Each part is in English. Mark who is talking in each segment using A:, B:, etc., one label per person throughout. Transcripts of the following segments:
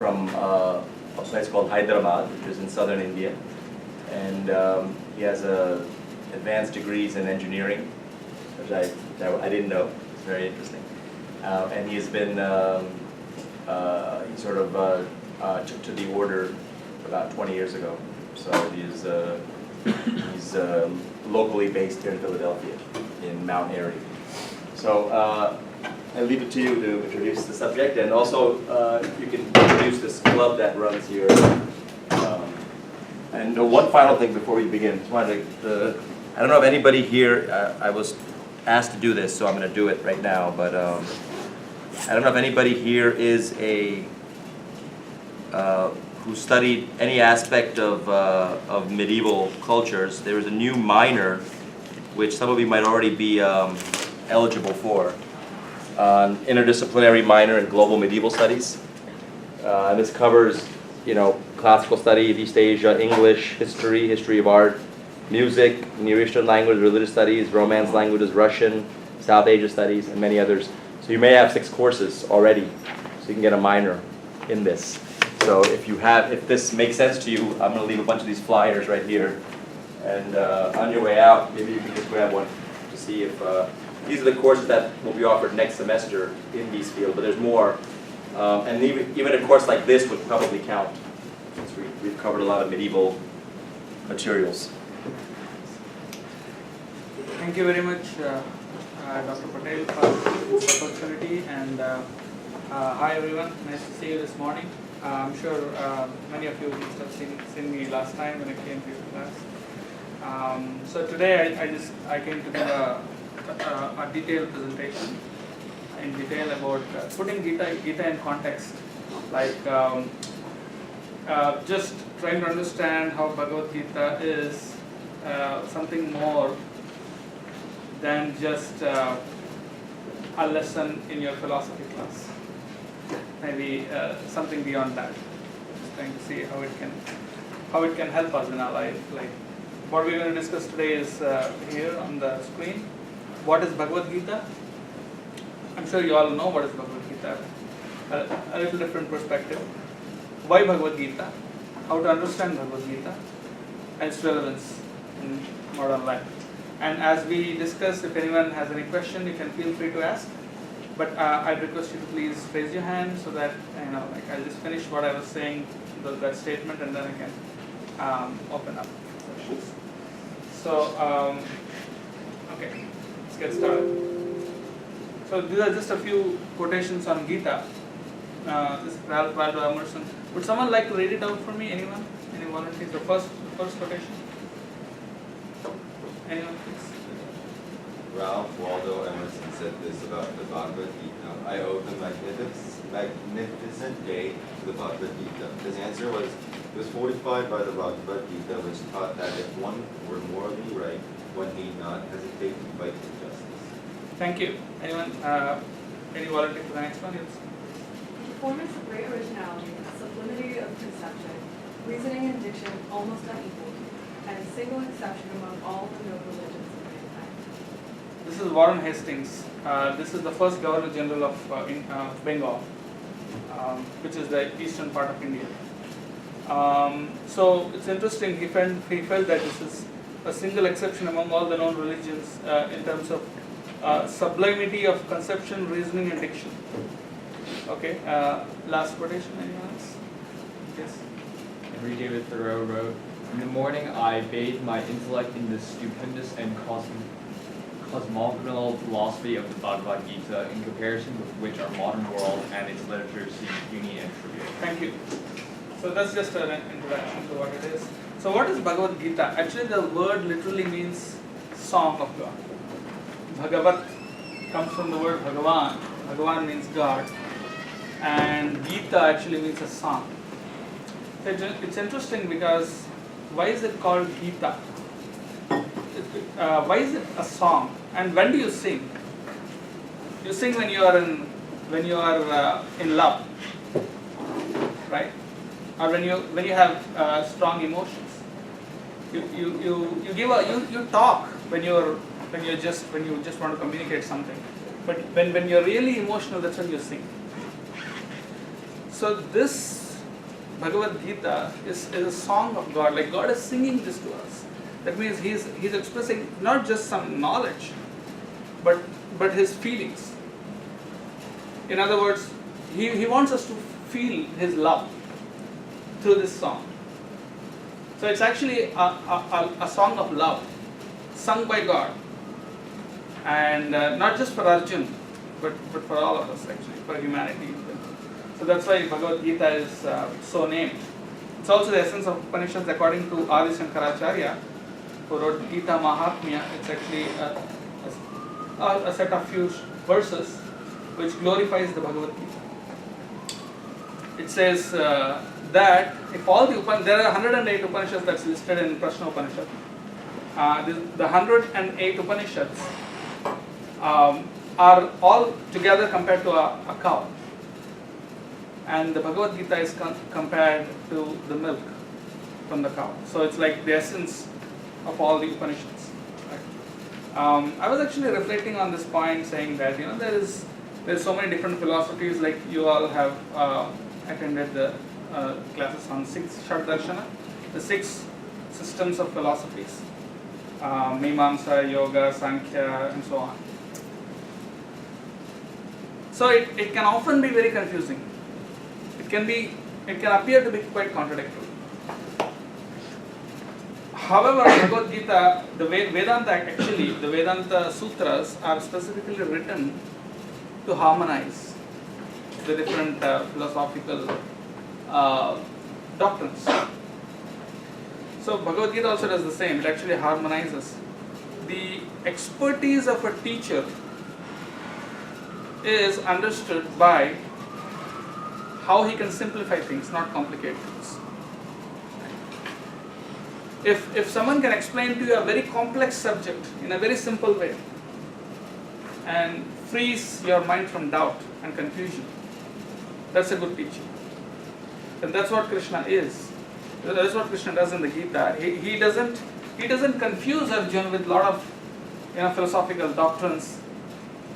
A: from a place called Hyderabad, which is in southern India, and he has advanced degrees in engineering, which I didn't know. It's very interesting, and he's been he sort of took to the order about 20 years ago. So he's locally based here in Philadelphia, in Mount Airy. So I leave it to you to introduce the subject, and also you can introduce this club that runs here. And one final thing before we begin. Just wanted to, I don't know if anybody here, I was asked to do this, so I'm going to do it right now, but I don't know if anybody here is who studied any aspect of medieval cultures. There is a new minor, which some of you might already be eligible for, an interdisciplinary minor in global medieval studies. And this covers, classical studies, East Asia, English, history of art, music, Near Eastern language, religious studies, Romance languages, Russian, South Asia studies, and many others. So you may have 6 courses already, so you can get a minor in this. So if this makes sense to you, I'm going to leave a bunch of these flyers right here. And on your way out, maybe you can just grab one to see if these are the courses that will be offered next semester in these fields, but there's more. And even a course like this would probably count, since we've covered a lot of medieval materials.
B: Thank you very much, Dr. Patel, for this opportunity. And hi everyone, nice to see you this morning. I'm sure many of you must have seen me last time when I came to your class. So today I came to give a detailed presentation in detail about putting Gita in context, like just trying to understand how Bhagavad Gita is something more than just a lesson in your philosophy class. Maybe something beyond that. Just trying to see how it can help us in our life. Like what we're going to discuss today is here on the screen. What is Bhagavad Gita? I'm sure you all know what is Bhagavad Gita. A little different perspective. Why Bhagavad Gita? How to understand Bhagavad Gita and its relevance in modern life. And as we discuss, if anyone has any question, you can feel free to ask. But I'd request you to please raise your hand so that I'll just finish what I was saying, that statement, and then I can open up questions. So, okay, let's get started. So these are just a few quotations on Gita. This is Ralph Waldo Emerson. Would someone like to read it out for me? Anyone? Any volunteers? The first quotation. Anyone, please?
C: Ralph Waldo Emerson said this about the Bhagavad Gita. I owe the magnificent day to the Bhagavad Gita. His answer was, it was fortified by the Bhagavad Gita, which taught that if one were morally right, one need not hesitate to fight for justice.
B: Thank you. Anyone? Any volunteer for the next one? Yes.
D: Performance of great originality, sublimity of conception, reasoning and diction almost unequaled, and a single exception among all the known religions of mankind.
B: This is Warren Hastings. This is the first Governor General of Bengal, which is the eastern part of India. So it's interesting. He felt that this is a single exception among all the known religions in terms of sublimity of conception, reasoning, and diction. Okay. Last quotation. Anyone else? Yes.
E: Henry David Thoreau wrote, "In the morning I bathe my intellect in the stupendous and cosmogonal philosophy of the Bhagavad Gita, in comparison with which our modern world and its literature seem puny and trivial."
B: Thank you. So that's just an introduction to what it is. So what is Bhagavad Gita? Actually, the word literally means song of God. Bhagavat comes from the word Bhagavan. Bhagavan means God. And Gita actually means a song. So it's interesting because why is it called Gita? Why is it a song? And when do you sing? You sing when you are in love, right? Or when you have strong emotions. You talk when you just want to communicate something. But when you're really emotional, that's when you sing. So this Bhagavad Gita is a song of God, like God is singing this to us. That means he's expressing not just some knowledge, but his feelings. In other words, he wants us to feel his love through this song. So it's actually a song of love, sung by God, and not just for Arjun, but for all of us actually, for humanity. So that's why Bhagavad Gita is so named. It's also the essence of Upanishads according to Adi Shankaracharya, who wrote Gita Mahatmya. It's actually a set of few verses which glorifies the Bhagavad Gita. It says that if all the there are 108 Upanishads that's listed in Prashna Upanishad. The 108 Upanishads are all together compared to a cow. And the Bhagavad Gita is compared to the milk from the cow. So it's like the essence of all the Upanishads. Right? I was actually reflecting on this point, saying that there's so many different philosophies. Like you all have attended the classes on 6 Shaddarshana, the 6 systems of philosophies, Mimamsa, Yoga, Sankhya, and so on. So it can often be very confusing. It can appear to be quite contradictory. However, Bhagavad Gita, the Vedanta sutras are specifically written to harmonize the different philosophical doctrines. So Bhagavad Gita also does the same. It actually harmonizes. The expertise of a teacher is understood by how he can simplify things, not complicate things. If someone can explain to you a very complex subject in a very simple way and frees your mind from doubt and confusion, that's a good teacher. And that's what Krishna is. That's what Krishna does in the Gita. He doesn't confuse Arjuna with a lot of philosophical doctrines.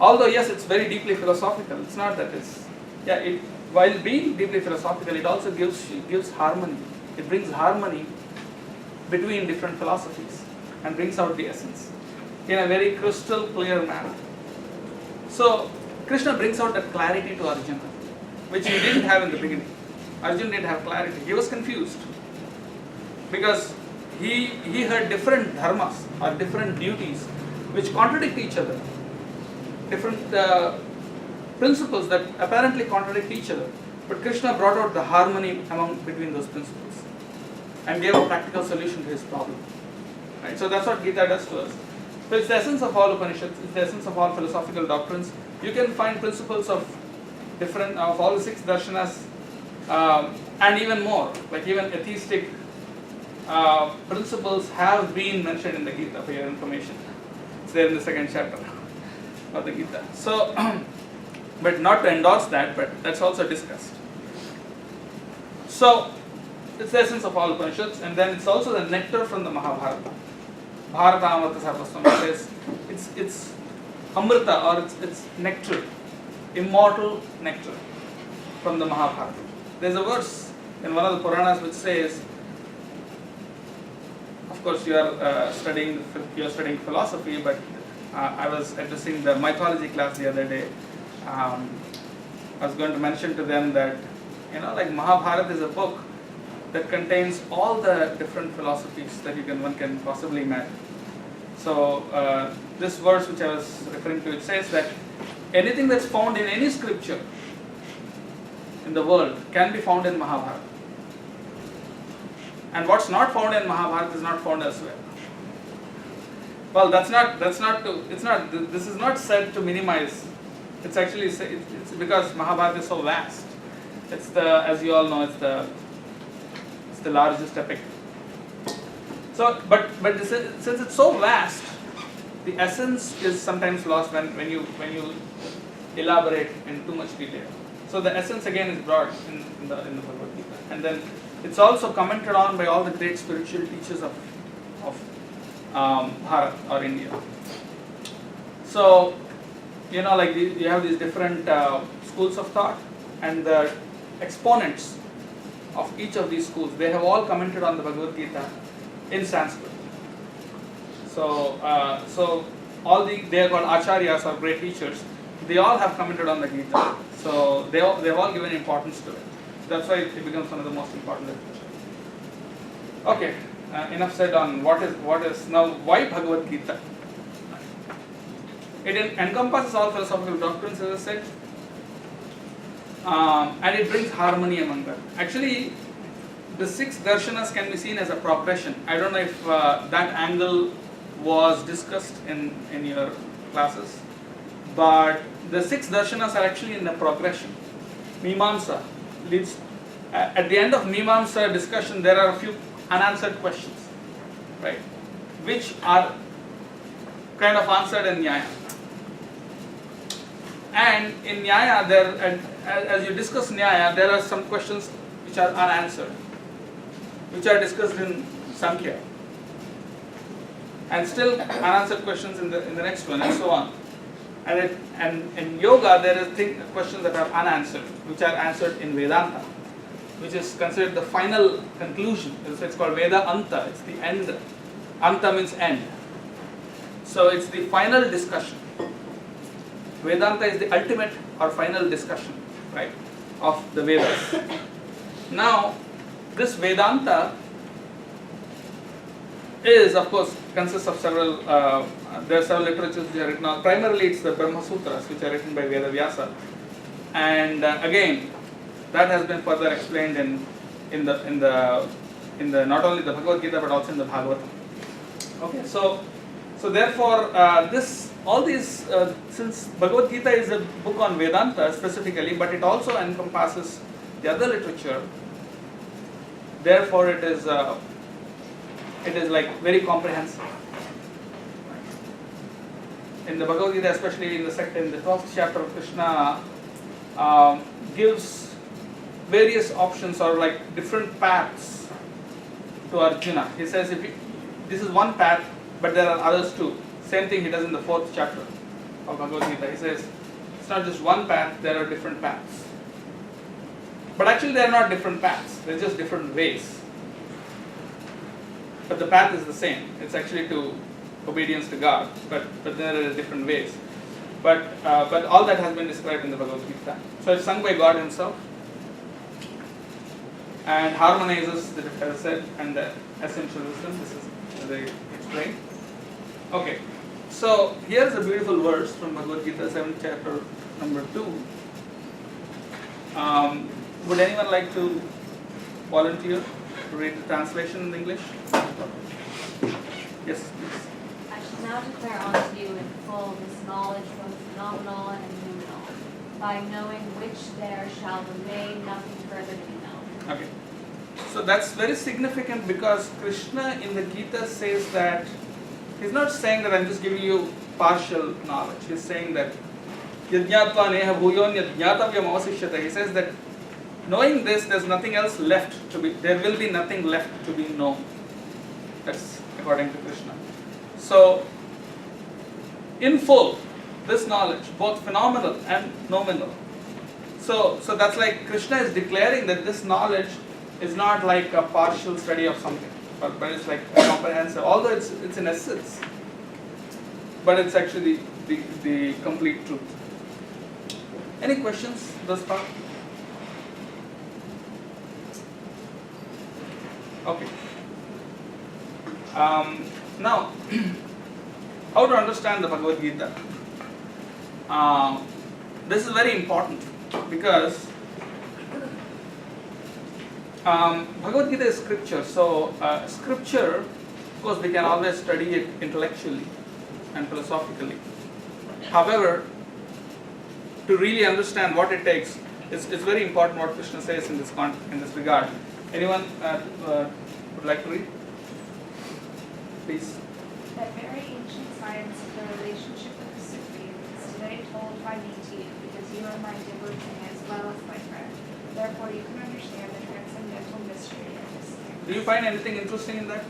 B: Although yes, it's very deeply philosophical. It's not that while being deeply philosophical, it also gives harmony. It brings harmony between different philosophies and brings out the essence in a very crystal clear manner. So Krishna brings out that clarity to Arjuna, which he didn't have in the beginning. Arjuna didn't have clarity. He was confused because he heard different dharmas or different duties which contradict each other. Different principles that apparently contradict each other. But Krishna brought out the harmony between those principles and gave a practical solution to his problem. Right? So that's what Gita does to us. So it's the essence of all Upanishads, it's the essence of all philosophical doctrines. You can find principles of all the 6 darshanas and even more, like even atheistic principles have been mentioned in the Gita for your information. It's there in the 2nd chapter of the Gita. So, but not to endorse that, but that's also discussed. So, it's the essence of all Upanishads, and then it's also the nectar from the Mahabharata. Bharata Amrita Sarvasvam says it's Amrita, or it's nectar, immortal nectar from the Mahabharata. There's a verse in one of the Puranas which says, of course you are studying philosophy, but I was addressing the mythology class the other day. I was going to mention to them that like Mahabharata is a book that contains all the different philosophies that one can possibly imagine. So this verse which I was referring to, it says that anything that's found in any scripture in the world can be found in Mahabharata. And what's not found in Mahabharata is not found elsewhere. Well, this is not said to minimize. It's actually, it's because Mahabharata is so vast. As you all know, it's the largest epic. So, but since it's so vast, the essence is sometimes lost when you elaborate in too much detail. So the essence again is brought in the Bhagavad Gita, and then it's also commented on by all the great spiritual teachers of Bharat or India. So you have these different schools of thought, and the exponents of each of these schools, they have all commented on the Bhagavad Gita in Sanskrit. So, they are called acharyas or great teachers. They all have commented on the Gita. So they've all given importance to it. That's why it becomes one of the most important literature. Okay, enough said on what is now why Bhagavad Gita. It encompasses all philosophical doctrines, as I said, and it brings harmony among them. Actually, the 6 darshanas can be seen as a progression. I don't know if that angle was discussed in your classes, but the 6 darshanas are actually in a progression. Mimamsa leads, at the end of Mimamsa discussion, there are a few unanswered questions, right, which are kind of answered in Nyaya. And in Nyaya, as you discuss Nyaya, there are some questions which are unanswered, which are discussed in Sankhya, and still unanswered questions in the next one, and so on. And in Yoga, there are questions that are unanswered, which are answered in Vedanta, which is considered the final conclusion. It's called Veda Anta. It's the end. Anta means end. So it's the final discussion. Vedanta is the ultimate or final discussion, right, of the Vedas. Now, this Vedanta is, of course, consists of several, there are several literatures which are written on, primarily it's the Brahma Sutras which are written by Veda Vyasa. And again, that has been further explained in the not only the Bhagavad Gita but also in the Bhagavatam. Okay, so therefore all these, since Bhagavad Gita is a book on Vedanta specifically, but it also encompasses the other literature, therefore it is like very comprehensive. In the Bhagavad Gita, especially in the 12th chapter, Krishna gives various options or like different paths to Arjuna. He says, this is one path, but there are others too. Same thing he does in the 4th chapter of Bhagavad Gita. He says, it's not just one path, there are different paths. But actually they are not different paths, they're just different ways. But the path is the same. It's actually to obedience to God, but there are different ways. But all that has been described in the Bhagavad Gita. So it's sung by God Himself, and harmonizes, as I said, and the essential wisdom. This is as I explained. Okay, so here's a beautiful verse from Bhagavad Gita, 7th chapter, number 2. Would anyone like to volunteer to read the translation in English? Yes, please.
F: I shall now declare unto you in full this knowledge, both phenomenal and noumenal, by knowing which there shall remain nothing further to be known.
B: Okay. So that's very significant because Krishna in the Gita says that he's not saying that I'm just giving you partial knowledge. He's saying that yajñātvā neha bhūyon yajñātavyam avasishyate. He says that knowing this, there's nothing else left to be, there will be nothing left to be known. That's according to Krishna. So, in full, this knowledge, both phenomenal and nominal. So that's like Krishna is declaring that this knowledge is not like a partial study of something, but it's like comprehensive. Although it's in essence, but it's actually the complete truth. Any questions thus far? Okay. Now, how to understand the Bhagavad Gita? This is very important because Bhagavad Gita is scripture. So scripture, of course, we can always study it intellectually and philosophically. However, to really understand what it takes, it's very important what Krishna says in this regard. Anyone would like to read? Please.
F: That very ancient science of the relationship of the Supreme is today told by me to you, because you are my devotee as well as my friend. Therefore you can understand the transcendental mystery of this thing.
B: Do you find anything interesting in that?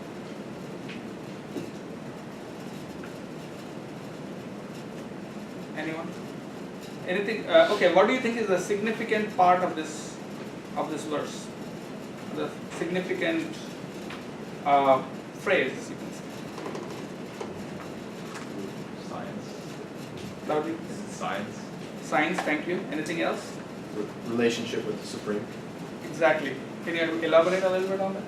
B: Anyone? Anything? Okay, what do you think is the significant part of this verse? the significant phrase, you can say.
E: Science.
B: Loudly.
E: Is it science?
B: Science, thank you. Anything else?
G: Relationship with the Supreme.
B: Exactly. Can you elaborate a little bit on that?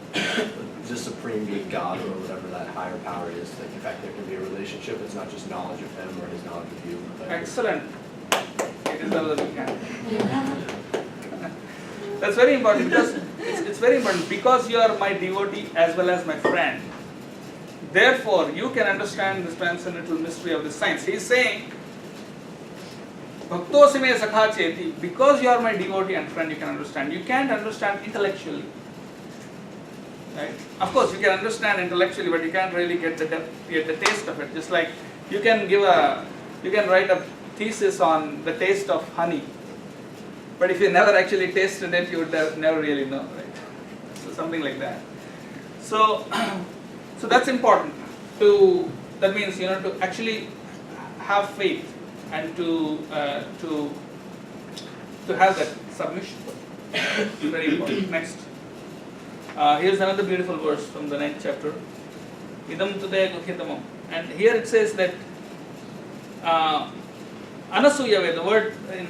G: The Supreme being God or whatever that higher power is. Like, in fact, there can be a relationship. It's not just knowledge of Him or His knowledge of you. But
B: Excellent. It is all that we can. That's very important because it's very important because you are my devotee as well as my friend. Therefore, you can understand this transcendental mystery of this science. He is saying, Bhaktosime sakha cheti, because you are my devotee and friend, you can understand. You can't understand intellectually. Right? Of course, you can understand intellectually, but you can't really get the taste of it. Just like you can write a thesis on the taste of honey, but if you never actually tasted it, you would never really know, right? So something like that. So that's important. That means to actually have faith and to have that submission. Very important. Next. Here's another beautiful verse from the 9th chapter. Idam tudaya guhitamam. And here it says that anasuyave, the word in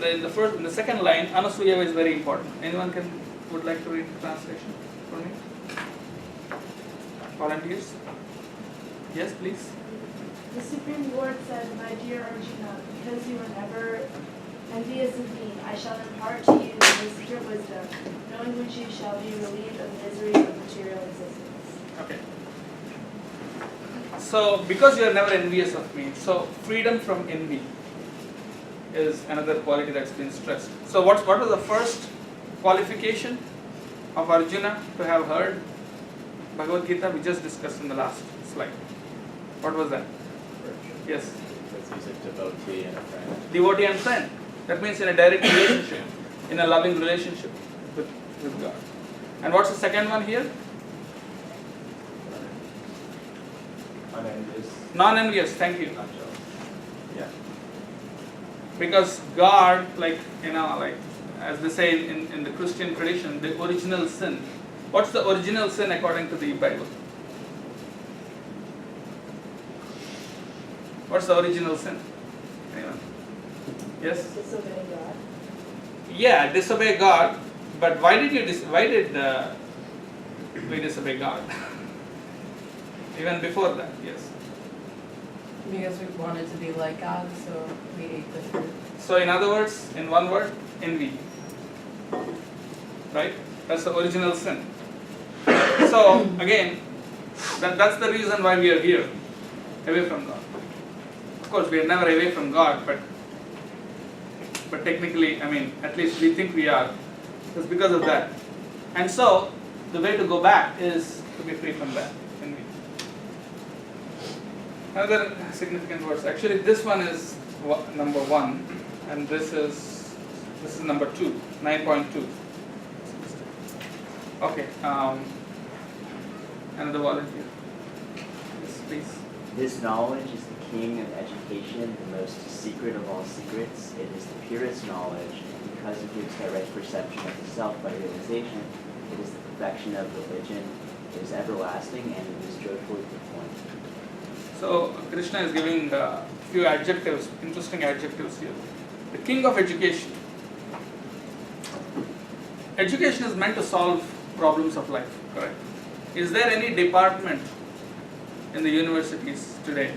B: the second line, anasuyave is very important. Anyone would like to read the translation for me? Volunteers? Yes, please.
H: The Supreme Lord said, "My dear Arjuna, because you are never envious of me, I shall impart to you the secret wisdom, knowing which you shall be relieved of the misery of material existence."
B: Okay. So, because you are never envious of me, so freedom from envy is another quality that's been stressed. So, what was the first qualification of Arjuna to have heard Bhagavad Gita? We just discussed in the last slide. What was that? Yes.
G: That's he's a devotee and a friend.
B: Devotee and friend. That means in a direct relationship, in a loving relationship with God. And what's the second one here?
E: Unenvious.
B: Non-envious, thank you.
E: Not jealous.
B: Yeah. Because God, like as they say in the Christian tradition, the original sin. What's the original sin according to the Bible? What's the original sin? Anyone? Yes?
H: Disobeying God.
B: Yeah, disobey God. But why did we disobey God? Even before that, yes.
I: Because we wanted to be like God, so we ate the fruit.
B: So in other words, in one word, envy. Right? That's the original sin. So again, that's the reason why we are here, away from God. Of course, we are never away from God, but technically, at least we think we are. It's because of that. And so, the way to go back is to be free from that envy. Another significant verse. Actually, this one is number 1, and this is number 2, 9.2. Okay. Another volunteer. Yes, please.
J: This knowledge is the king of education, the most secret of all secrets. It is the purest knowledge, and because it gives direct perception of the self by realization, it is the perfection of religion. It is everlasting, and it is joyfully performed.
B: So Krishna is giving a few adjectives, interesting adjectives here. The king of education. Education is meant to solve problems of life, correct? Is there any department in the universities today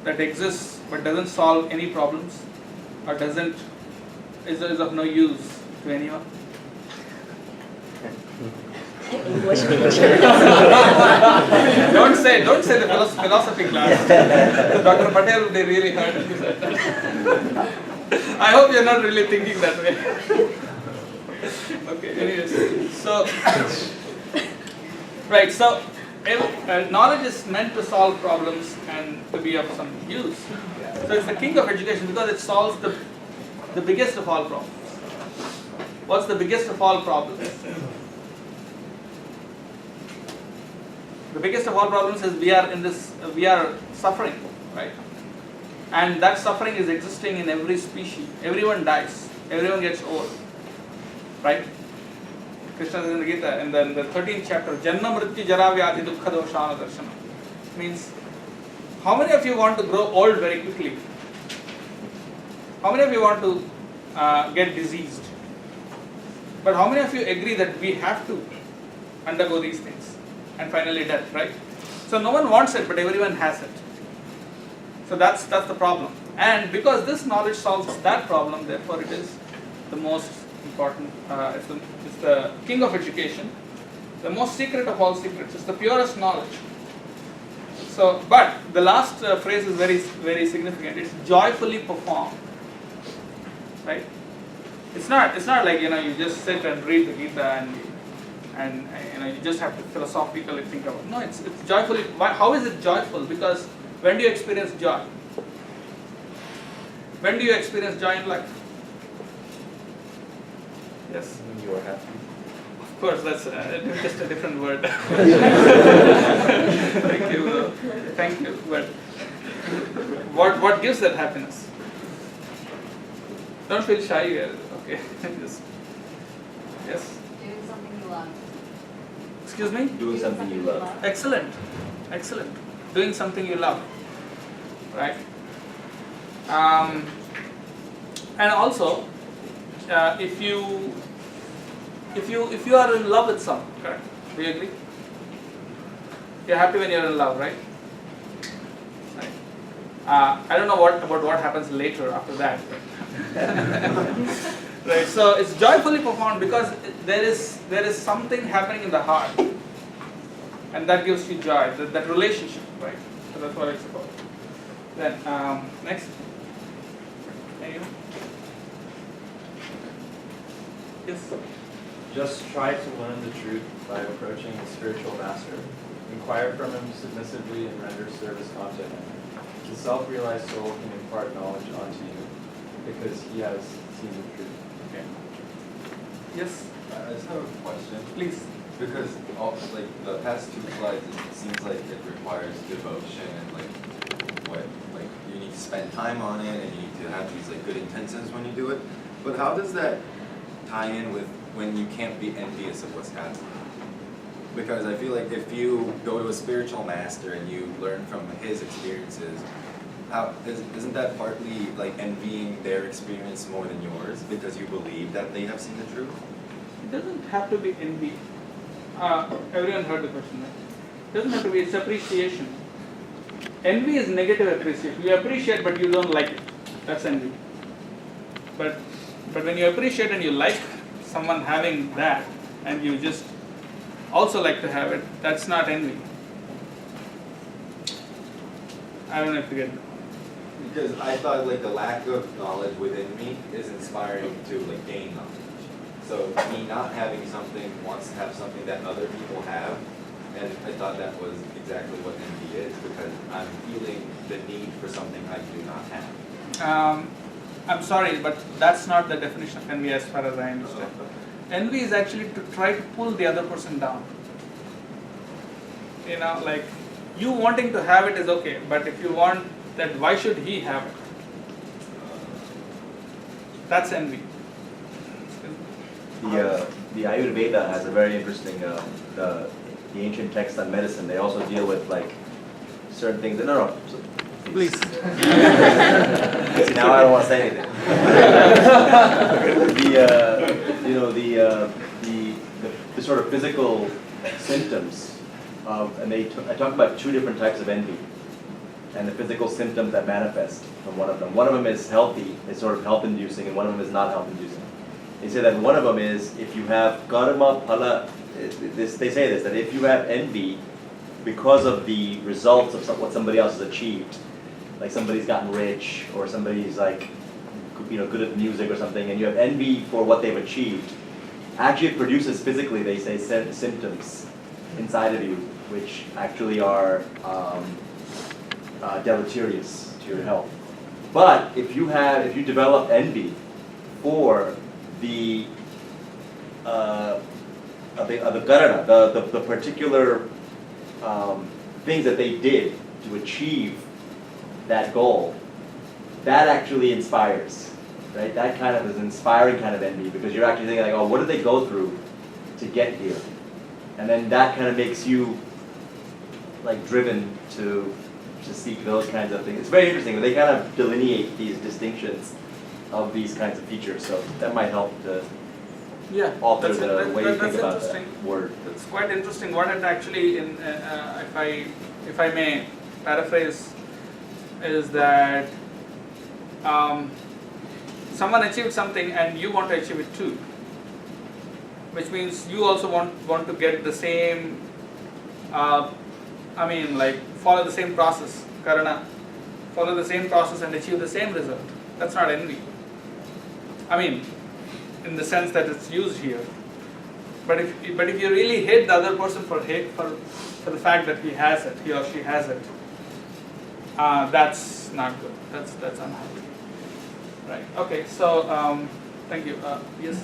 B: that exists but doesn't solve any problems or is of no use to anyone?
H: English
B: Don't say the philosophy class. Dr. Patel would be really hurt if you said that. I hope you're not really thinking that way. Okay, anyways. So, right, so knowledge is meant to solve problems and to be of some use. So it's the king of education because it solves the biggest of all problems. What's the biggest of all problems? The biggest of all problems is we are suffering, right? And that suffering is existing in every species. Everyone dies. Everyone gets old, right? Krishna says in the Gita, and then the 13th chapter, Janma Mrityu Jara Vyadhi Dukkha Doshana Darshana. Means, how many of you want to grow old very quickly? How many of you want to get diseased? But how many of you agree that we have to undergo these things and finally death, right? So no one wants it, but everyone has it. So that's the problem. And because this knowledge solves that problem, therefore it is the most important, it's the king of education, the most secret of all secrets, it's the purest knowledge. So, but the last phrase is very, very significant. It's joyfully performed, right? It's not like, you just sit and read the Gita and you just have to philosophically think about it. No, it's joyfully. How is it joyful? Because when do you experience joy? When do you experience joy in life? Yes?
E: When you are happy.
B: Of course, that's just a different word. Thank you. But what gives that happiness? Don't feel shy here. Okay. Yes.
I: Doing something you love.
B: Excuse me?
A: Doing something you love.
B: Excellent. Doing something you love. Right? And also, if you are in love with someone, correct? Do you agree? You're happy when you're in love, right? Right. I don't know about what happens later after that. Right. So it's joyfully performed because there is something happening in the heart, and that gives you joy. That relationship, right? So that's what it's about. Then next. Anyone? Yes.
K: Just try to learn the truth by approaching a spiritual master. Inquire from him submissively and render service unto him. The self-realized soul can impart knowledge unto you because he has seen the truth.
B: Okay. Yes.
C: I just have a question.
B: Please.
C: Because the past two slides, it seems like it requires devotion and you need to spend time on it and you need to have these good intentions when you do it. But how does that tie in with when you can't be envious of what's happening? Because I feel like if you go to a spiritual master and you learn from his experiences, isn't that partly envying their experience more than yours because you believe that they have seen the truth?
B: It doesn't have to be envy. Everyone heard the question, right? It doesn't have to be, it's appreciation. Envy is negative appreciation. You appreciate but you don't like it. That's envy. But when you appreciate and you like someone having that and you just also like to have it, that's not envy. I don't know if you get it.
C: Because I thought the lack of knowledge within me is inspiring to gain knowledge. So me not having something wants to have something that other people have, and I thought that was exactly what envy is because I'm feeling the need for something I do not have.
B: I'm sorry, but that's not the definition of envy as far as I understand. Envy is actually to try to pull the other person down. You wanting to have it is okay, but if you want that, why should he have it? That's envy.
A: The Ayurveda has a very interesting, the ancient text on medicine. They also deal with certain things. No,
B: please.
A: Now I don't want to say anything. The sort of physical symptoms of, and I talk about two different types of envy, and the physical symptoms that manifest from one of them. One of them is healthy, it's sort of health-inducing, and one of them is not health-inducing. They say that one of them is if you have karma phala. They say this, that if you have envy because of the results of what somebody else has achieved, like somebody's gotten rich or somebody's good at music or something, and you have envy for what they've achieved, actually it produces physically, they say, symptoms inside of you which actually are deleterious to your health. But if you develop envy for the karana, the particular things that they did to achieve that goal, that actually inspires, right? That kind of is an inspiring kind of envy because you're actually thinking oh, what did they go through to get here. And then that kind of makes you like driven to seek those kinds of things. It's very interesting. They kind of delineate these distinctions of these kinds of features. So that might help to
B: Yeah,
A: alter
B: that's
A: the way you think
B: that's
A: about
B: interesting.
A: that word.
B: It's quite interesting. What it actually, if I may paraphrase, is that someone achieved something and you want to achieve it too, which means you also want to get the same. Follow the same process, karana, follow the same process and achieve the same result. That's not envy. I mean, in the sense that it's used here. But if you really hate the other person for the fact that he has it, he or she has it, that's not good. That's unhappy. Right. Okay. So thank you. Yes.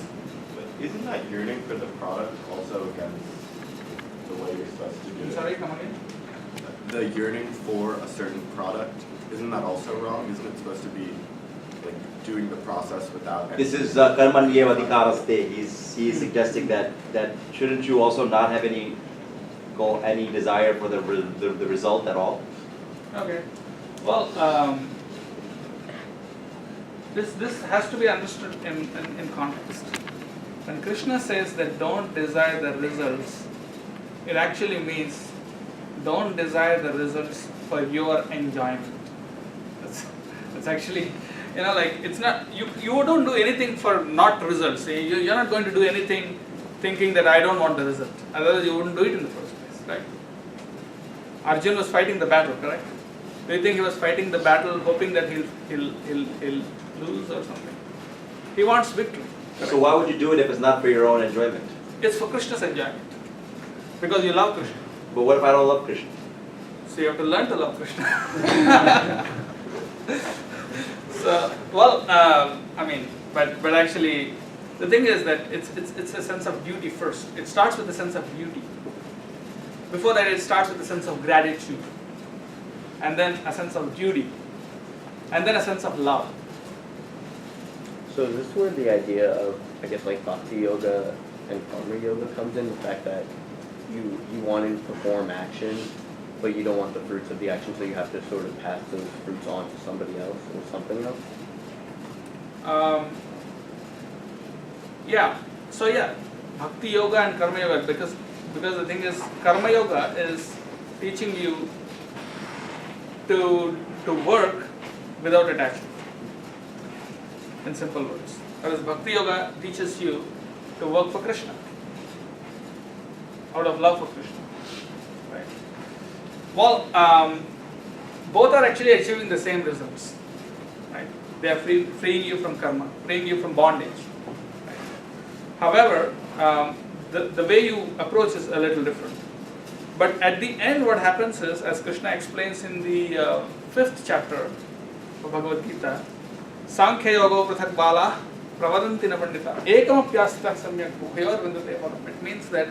L: But isn't that yearning for the product also against the way you're supposed to do it?
B: Sorry, come again.
L: The yearning for a certain product, isn't that also wrong? Isn't it supposed to be like doing the process without?
A: This is karmanyev adhikaraste. He's suggesting that shouldn't you also not have any goal, any desire for the result at all?
B: Okay. Well, this has to be understood in context. When Krishna says that don't desire the results, it actually means don't desire the results for your enjoyment. That's actually, it's not, you don't do anything for not results. You're not going to do anything thinking that I don't want the result. Otherwise you wouldn't do it in the first place, right? Arjun was fighting the battle, correct? Do you think he was fighting the battle hoping that he'll lose or something? He wants victory. Correct?
A: So why would you do it if it's not for your own enjoyment?
B: It's for Krishna's enjoyment. Because you love Krishna.
A: But what if I don't love Krishna?
B: So you have to learn to love Krishna. So, but actually, the thing is that it's a sense of duty first. It starts with a sense of duty. Before that, it starts with a sense of gratitude, and then a sense of duty, and then a sense of love.
J: So is this where the idea of, I guess, like bhakti yoga and karma yoga comes in? The fact that you want to perform action, but you don't want the fruits of the action, so you have to sort of pass those fruits on to somebody else or something else?
B: Bhakti yoga and karma yoga, because the thing is, karma yoga is teaching you to work without attachment, in simple words. Whereas bhakti yoga teaches you to work for Krishna, out of love for Krishna. Right? Well, both are actually achieving the same results. Right? They are freeing you from karma, freeing you from bondage. Right? However, the way you approach is a little different. But at the end, what happens is, as Krishna explains in the 5th chapter of Bhagavad Gita, Sankhya yoga prathak bala pravadanti na pandita ekamapyastha samyak bhuyor vindate param. It means that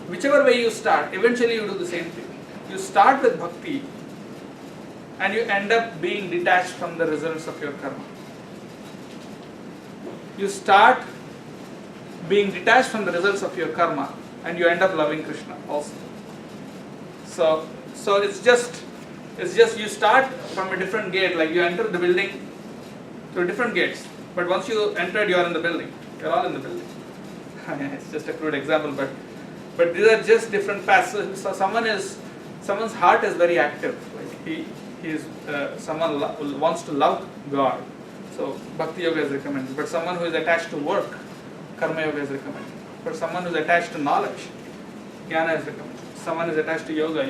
B: whichever way you start, eventually you do the same thing. You start with bhakti and you end up being detached from the results of your karma. You start being detached from the results of your karma and you end up loving Krishna also. So it's just you start from a different gate, like you enter the building through different gates, but once you entered, you are in the building. You're all in the building. It's just a crude example, but these are just different paths. So someone's heart is very active. Like someone wants to love God. So bhakti yoga is recommended. But someone who is attached to work, karma yoga is recommended. For someone who is attached to knowledge, jnana is recommended. Someone is attached to yoga,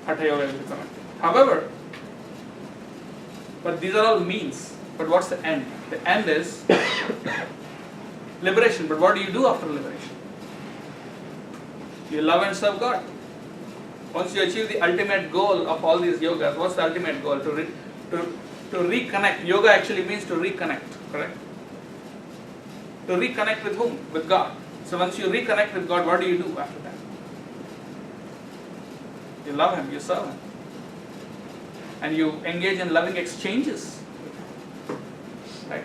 B: hatha yoga is recommended. However, but these are all means. But what's the end? The end is liberation. But what do you do after liberation? You love and serve God. Once you achieve the ultimate goal of all these yogas, what's the ultimate goal? To reconnect. Yoga actually means to reconnect, correct? To reconnect with whom? With God. So once you reconnect with God, what do you do after that? You love Him, you serve Him. And you engage in loving exchanges. Right?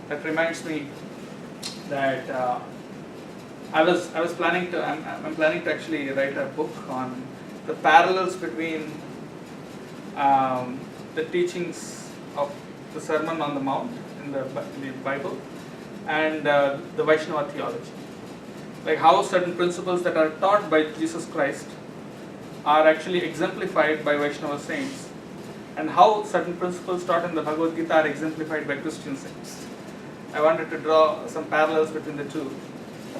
B: That reminds me, that I'm planning to actually write a book on the parallels between the teachings of the Sermon on the Mount in the Bible and the Vaishnava theology. Like how certain principles that are taught by Jesus Christ are actually exemplified by Vaishnava saints, and how certain principles taught in the Bhagavad Gita are exemplified by Christian saints. I wanted to draw some parallels between the two.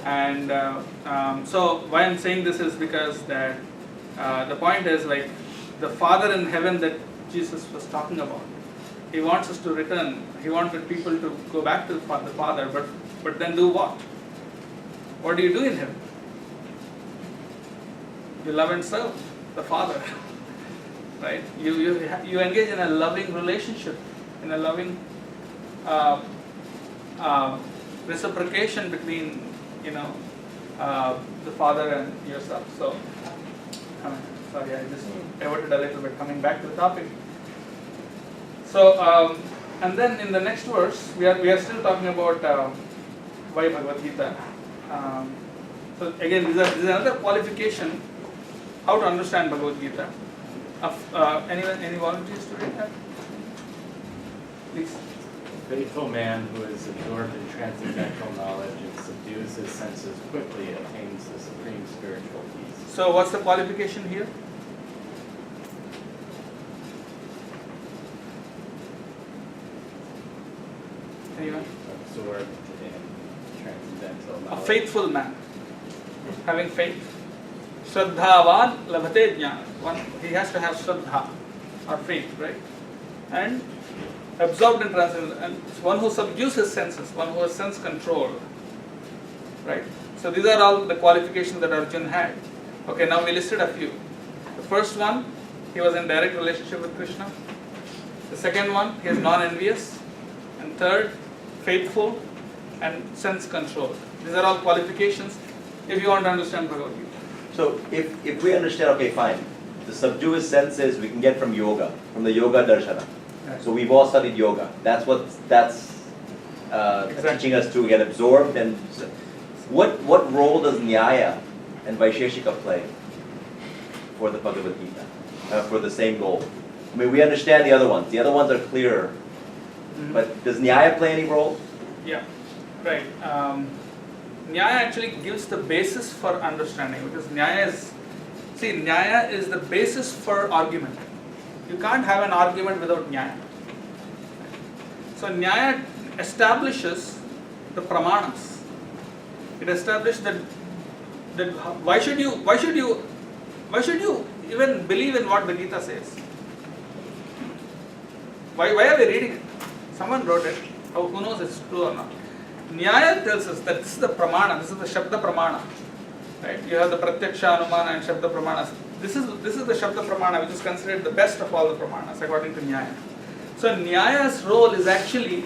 B: And so why I'm saying this is because that the point is like the Father in heaven that Jesus was talking about. He wants us to return. He wanted people to go back to the Father, but then do what? What do you do in heaven? You love and serve the Father, right? You engage in a loving relationship, in a loving reciprocation between the Father and yourself. So, sorry, I just diverted a little bit. Coming back to the topic. So, and then in the next verse, we are still talking about why Bhagavad Gita. So again, this is another qualification how to understand Bhagavad Gita. Any volunteers to read that? Please.
K: A faithful man who is absorbed in transcendental knowledge and subdues his senses quickly attains the supreme spiritual peace.
B: So what's the qualification here? Anyone?
K: Absorbed in transcendental
B: A
K: knowledge.
B: faithful man, having faith. Shraddhavan labhate jnana. He has to have shraddha or faith, right? And absorbed in transcendental, and one who subdues his senses, one who has sense control, right? So these are all the qualifications that Arjuna had. Okay, now we listed a few. The first one, he was in direct relationship with Krishna. The second one, he is non-envious. And third, faithful and sense control. These are all qualifications if you want to understand Bhagavad Gita.
A: So if we understand, okay, fine, the subdue his senses we can get from yoga, from the yoga darshana.
B: Right.
A: So we've all studied yoga. That's
B: Exactly.
A: teaching us to get absorbed. And what role does Nyaya and Vaisheshika play for the Bhagavad Gita, for the same goal? I mean, we understand the other ones. The other ones are clearer. But does Nyaya play any role?
B: Yeah, right. Nyaya actually gives the basis for understanding, because Nyaya is the basis for argument. You can't have an argument without Nyaya. So Nyaya establishes the pramanas. It established that why should you even believe in what the Gita says? Why are we reading it? Someone wrote it. Who knows if it's true or not? Nyaya tells us that this is the pramana, this is the Shabda pramana. Right? You have the Pratyaksha, Anumana and Shabda pramanas. This is the Shabda pramana, which is considered the best of all the pramanas according to Nyaya. So Nyaya's role is actually